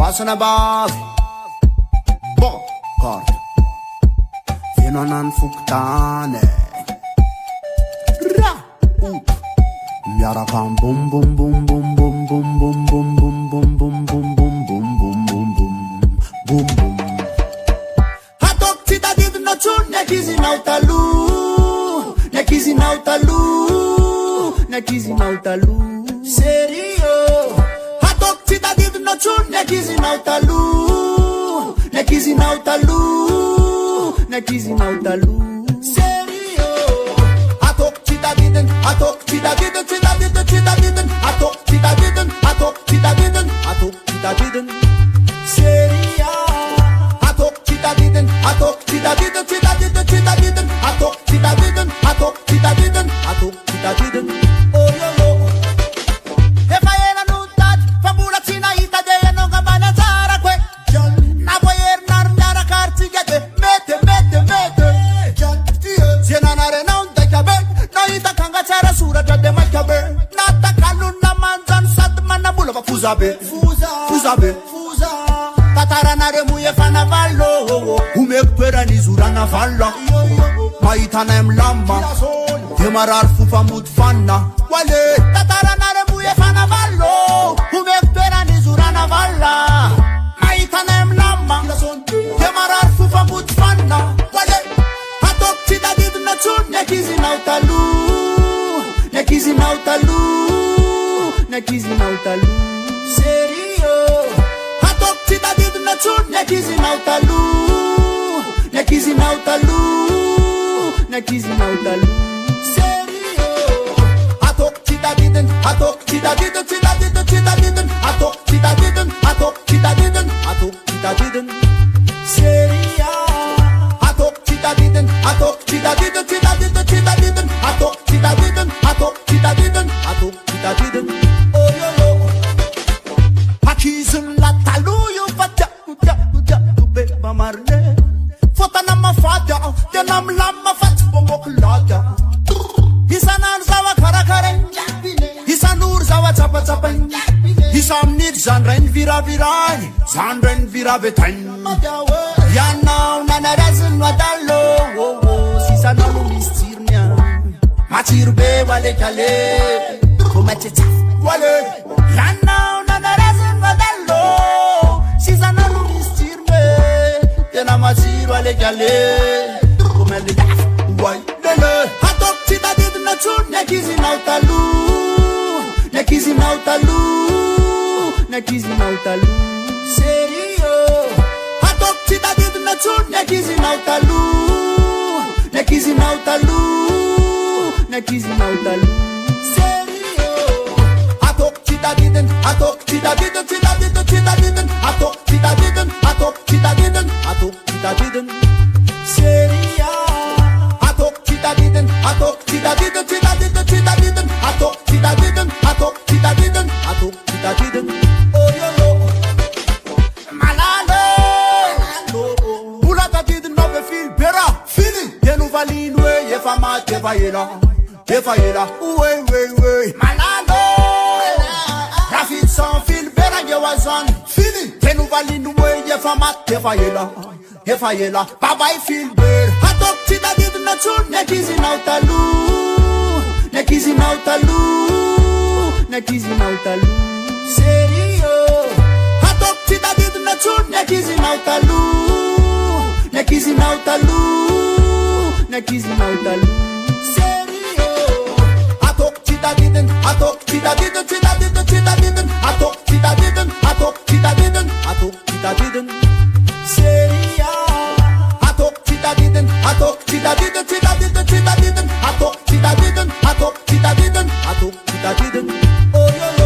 Passa na base Bom, corta Fino a nan fuktane Ra Miara kam bum bum bum bum bum bum bum bum bum bum bum bum bum bum bum bum bum bum bum Hatok citadid no chun Nekizi nautalu Nekizi nautalu Nekizi nautalu Serio Hatok citadid no chun Nekizi nautalu Nekizi nautalu Nekizi nautalu Serio Hatok citadiden Hatok citadiden Citadiden citadiden Hatok citadiden Hatok citadiden Hatok citadiden Seria Hatok citadiden Hatok citadiden Citadiden citadiden Hatok citadiden Hatok citadiden Hatok citadiden Oh yo yo Fuzabe Tataranare muye fana vallo Umekpera ni zurana falla Maitana emlama Demarar fufa mutfana Wale Tataranare muye fana vallo Umekpera ni zurana valla Maitana emlama Demarar fufa mutfana Wale Hatok citadid na chun Nekizi nautalu Nekizi nautalu Nekizi nautalu Serio Hatok citadid na chun Nekizi nautalu Nekizi nautalu Nekizi nautalu Serio Hatok citadiden Hatok citadiden Citadiden citadiden Hatok citadiden Hatok citadiden Hatok citadiden Seria Hatok citadiden Hatok citadiden Citadiden citadiden Hatok citadiden Hatok citadiden Hatok citadiden Oh yo yo Hakizun la taluyu fata Uja ube bamarle Fota nama fada Denam lama fat bomoklada Hisanan zawa karakaren Hisanur zawa chapa chapan Hisamnir zanren vira virai Zanren vira betain Yanau nanarazun wadalo Sisanalu mistirnya Machirbe wale kale Kumachecha wale Yanau nanarazun wadalo Sisanalu mistirme Tena machir wale kale Kumalida Wai lele Hatok citadid na chun Nekizi nautalu Nekizi nautalu Nekizi nautalu Serio Hatok citadid na chun Nekizi nautalu Nekizi nautalu Nekizi nautalu Serio Hatok citadiden Hatok citadiden Citadiden citadiden Hatok citadiden Hatok citadiden Hatok citadiden Seria Hatok citadiden Hatok citadiden Citadiden citadiden Hatok citadiden Hatok citadiden Hatok citadiden Oh yo yo Malalo Bula tatidin nove fil bera Fili Yenu valinwe Yefama tevayela Tevayela Uwe Malalo Rafid sans fil bera Yewazan Fili Yenu valinwe Yefama tevayela Tevayela Babay fil ber Hatok citadid na chun Nekizi nautalu Nekizi nautalu Nekizi nautalu Serio Hatok citadid na chun Nekizi nautalu Nekizi nautalu Nekizi nautalu Serio Hatok citadiden Hatok citadiden Citadiden citadiden Hatok citadiden Hatok citadiden Hatok citadiden Seria Hatok citadiden Hatok citadiden Citadiden citadiden Hatok citadiden Hatok citadiden Hatok citadiden Oh yo yo